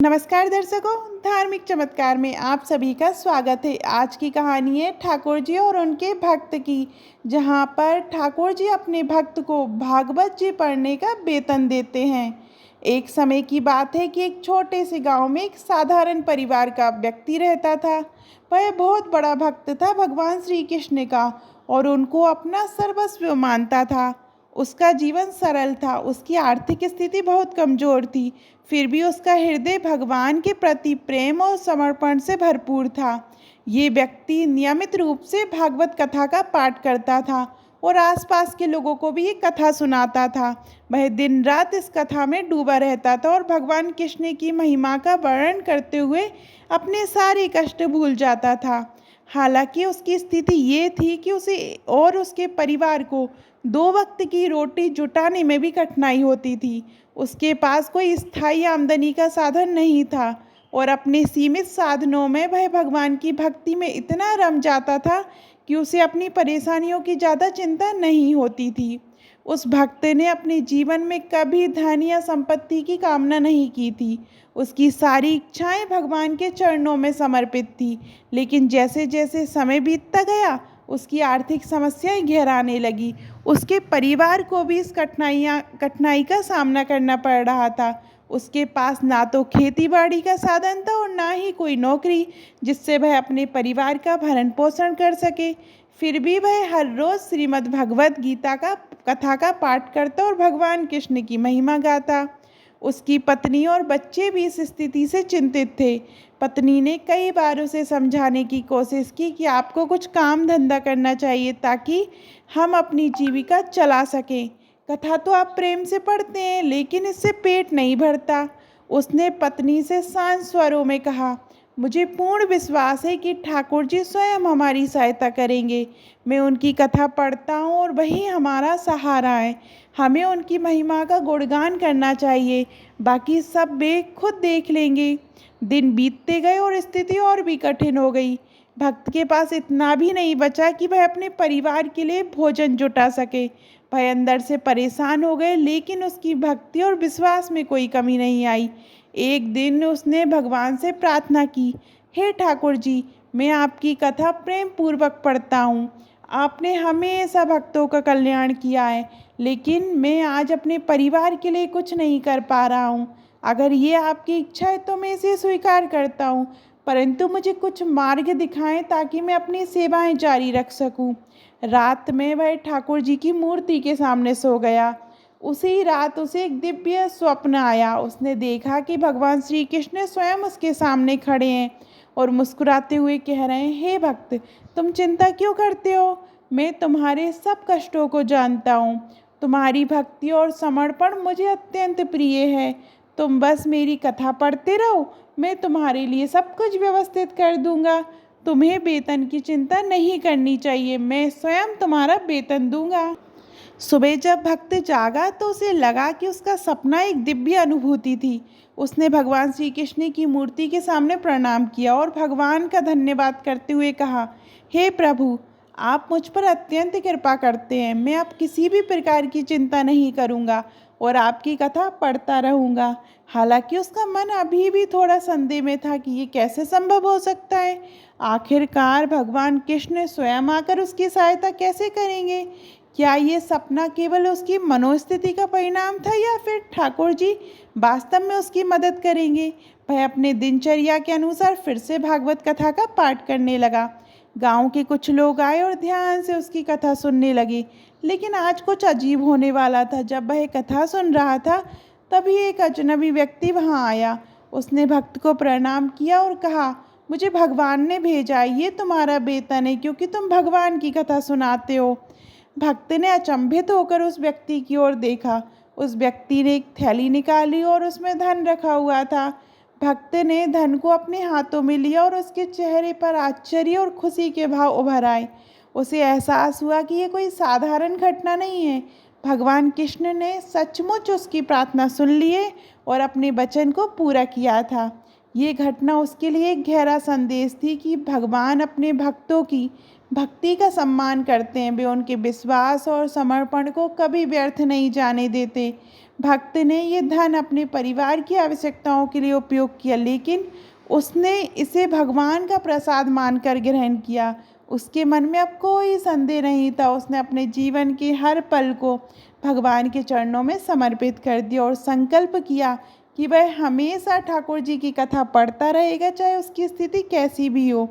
नमस्कार दर्शकों, धार्मिक चमत्कार में आप सभी का स्वागत है। आज की कहानी है ठाकुर जी और उनके भक्त की, जहाँ पर ठाकुर जी अपने भक्त को भागवत जी पढ़ने का वेतन देते हैं। एक समय की बात है कि एक छोटे से गांव में एक साधारण परिवार का व्यक्ति रहता था। वह बहुत बड़ा भक्त था भगवान श्री कृष्ण का और उनको अपना सर्वस्व मानता था। उसका जीवन सरल था, उसकी आर्थिक स्थिति बहुत कमजोर थी, फिर भी उसका हृदय भगवान के प्रति प्रेम और समर्पण से भरपूर था। ये व्यक्ति नियमित रूप से भागवत कथा का पाठ करता था और आसपास के लोगों को भी ये कथा सुनाता था। वह दिन रात इस कथा में डूबा रहता था और भगवान कृष्ण की महिमा का वर्णन करते हुए अपने सारे कष्ट भूल जाता था। हालांकि उसकी स्थिति ये थी कि उसे और उसके परिवार को 2 वक्त की रोटी जुटाने में भी कठिनाई होती थी। उसके पास कोई स्थायी आमदनी का साधन नहीं था और अपने सीमित साधनों में वह भगवान की भक्ति में इतना रम जाता था कि उसे अपनी परेशानियों की ज़्यादा चिंता नहीं होती थी। उस भक्त ने अपने जीवन में कभी धन या संपत्ति की कामना नहीं की थी। उसकी सारी इच्छाएं भगवान के चरणों में समर्पित थी। लेकिन जैसे जैसे समय बीतता गया, उसकी आर्थिक समस्याएं गहराने लगी। उसके परिवार को भी इस कठिनाई का सामना करना पड़ रहा था। उसके पास ना तो खेती बाड़ी का साधन था और ना ही कोई नौकरी जिससे वह अपने परिवार का भरण पोषण कर सके। फिर भी वह हर रोज़ श्रीमद् भगवत गीता का कथा का पाठ करता और भगवान कृष्ण की महिमा गाता। उसकी पत्नी और बच्चे भी इस स्थिति से चिंतित थे। पत्नी ने कई बार उसे समझाने की कोशिश की कि आपको कुछ काम धंधा करना चाहिए ताकि हम अपनी जीविका चला सकें। कथा तो आप प्रेम से पढ़ते हैं, लेकिन इससे पेट नहीं भरता। उसने पत्नी से शांत स्वरों में कहा, मुझे पूर्ण विश्वास है कि ठाकुर जी स्वयं हमारी सहायता करेंगे। मैं उनकी कथा पढ़ता हूँ और वही हमारा सहारा है। हमें उनकी महिमा का गुणगान करना चाहिए, बाकी सब वे खुद देख लेंगे। दिन बीतते गए और स्थिति और भी कठिन हो गई। भक्त के पास इतना भी नहीं बचा कि वह अपने परिवार के लिए भोजन जुटा सके। वह अंदर से परेशान हो गए, लेकिन उसकी भक्ति और विश्वास में कोई कमी नहीं आई। एक दिन उसने भगवान से प्रार्थना की, हे ठाकुर जी, मैं आपकी कथा प्रेम पूर्वक पढ़ता हूँ। आपने हमेशा भक्तों का कल्याण किया है, लेकिन मैं आज अपने परिवार के लिए कुछ नहीं कर पा रहा हूँ। अगर ये आपकी इच्छा है तो मैं इसे स्वीकार करता हूँ, परंतु मुझे कुछ मार्ग दिखाएं ताकि मैं अपनी सेवाएं जारी रख सकूँ। रात में वह ठाकुर जी की मूर्ति के सामने सो गया। उसी रात उसे एक दिव्य स्वप्न आया। उसने देखा कि भगवान श्री कृष्ण स्वयं उसके सामने खड़े हैं और मुस्कुराते हुए कह रहे हैं, हे भक्त, तुम चिंता क्यों करते हो? मैं तुम्हारे सब कष्टों को जानता हूँ। तुम्हारी भक्ति और समर्पण मुझे अत्यंत प्रिय है। तुम बस मेरी कथा पढ़ते रहो, मैं तुम्हारे लिए सब कुछ व्यवस्थित कर दूंगा। तुम्हें वेतन की चिंता नहीं करनी चाहिए, मैं स्वयं तुम्हारा वेतन दूंगा। सुबह जब भक्त जागा तो उसे लगा कि उसका सपना एक दिव्य अनुभूति थी। उसने भगवान श्री कृष्ण की मूर्ति के सामने प्रणाम किया और भगवान का धन्यवाद करते हुए कहा, हे प्रभु, आप मुझ पर अत्यंत कृपा करते हैं। मैं अब किसी भी प्रकार की चिंता नहीं करूँगा और आपकी कथा पढ़ता रहूँगा। हालांकि उसका मन अभी भी थोड़ा संदेह में था कि ये कैसे संभव हो सकता है। आखिरकार भगवान कृष्ण स्वयं आकर उसकी सहायता कैसे करेंगे? क्या ये सपना केवल उसकी मनोस्थिति का परिणाम था या फिर ठाकुर जी वास्तव में उसकी मदद करेंगे? वह अपने दिनचर्या के अनुसार फिर से भागवत कथा का पाठ करने लगा। गांव के कुछ लोग आए और ध्यान से उसकी कथा सुनने लगे। लेकिन आज कुछ अजीब होने वाला था। जब वह कथा सुन रहा था, तभी एक अजनबी व्यक्ति वहां आया। उसने भक्त को प्रणाम किया और कहा, मुझे भगवान ने भेजा, ये तुम्हारा वेतन है क्योंकि तुम भगवान की कथा सुनाते हो। भक्त ने अचंभित होकर उस व्यक्ति की ओर देखा। उस व्यक्ति ने एक थैली निकाली और उसमें धन रखा हुआ था। भक्त ने धन को अपने हाथों में लिया और उसके चेहरे पर आश्चर्य और खुशी के भाव उभर आए। उसे एहसास हुआ कि ये कोई साधारण घटना नहीं है। भगवान कृष्ण ने सचमुच उसकी प्रार्थना सुन लिए और अपने वचन को पूरा किया था। ये घटना उसके लिए एक गहरा संदेश थी कि भगवान अपने भक्तों की भक्ति का सम्मान करते हैं। वे उनके विश्वास और समर्पण को कभी व्यर्थ नहीं जाने देते। भक्त ने ये धन अपने परिवार की आवश्यकताओं के लिए उपयोग किया, लेकिन उसने इसे भगवान का प्रसाद मानकर ग्रहण किया। उसके मन में अब कोई संदेह नहीं था। उसने अपने जीवन के हर पल को भगवान के चरणों में समर्पित कर दिया और संकल्प किया कि वह हमेशा ठाकुर जी की कथा पढ़ता रहेगा, चाहे उसकी स्थिति कैसी भी हो।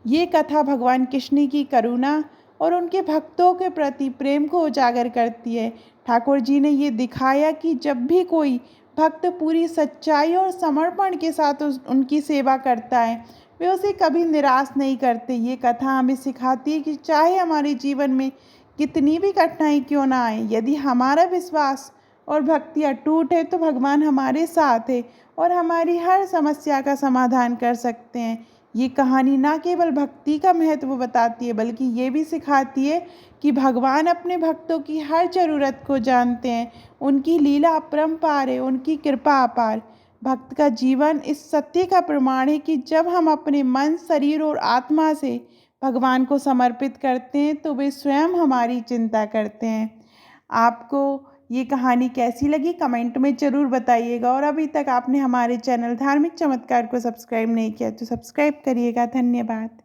ये कथा भगवान कृष्ण की करुणा और उनके भक्तों के प्रति प्रेम को उजागर करती है। ठाकुर जी ने ये दिखाया कि जब भी कोई भक्त पूरी सच्चाई और समर्पण के साथ उनकी सेवा करता है, वे उसे कभी निराश नहीं करते। ये कथा हमें सिखाती है कि चाहे हमारे जीवन में कितनी भी कठिनाई क्यों ना आए, यदि हमारा विश्वास और भक्ति अटूट है तो भगवान हमारे साथ है और हमारी हर समस्या का समाधान कर सकते हैं। ये कहानी ना केवल भक्ति का महत्व बताती है, बल्कि ये भी सिखाती है कि भगवान अपने भक्तों की हर ज़रूरत को जानते हैं। उनकी लीला अपरंपार है, उनकी कृपा अपार। भक्त का जीवन इस सत्य का प्रमाण है कि जब हम अपने मन, शरीर और आत्मा से भगवान को समर्पित करते हैं तो वे स्वयं हमारी चिंता करते हैं। आपको ये कहानी कैसी लगी कमेंट में ज़रूर बताइएगा, और अभी तक आपने हमारे चैनल धार्मिक चमत्कार को सब्सक्राइब नहीं किया तो सब्सक्राइब करिएगा। धन्यवाद।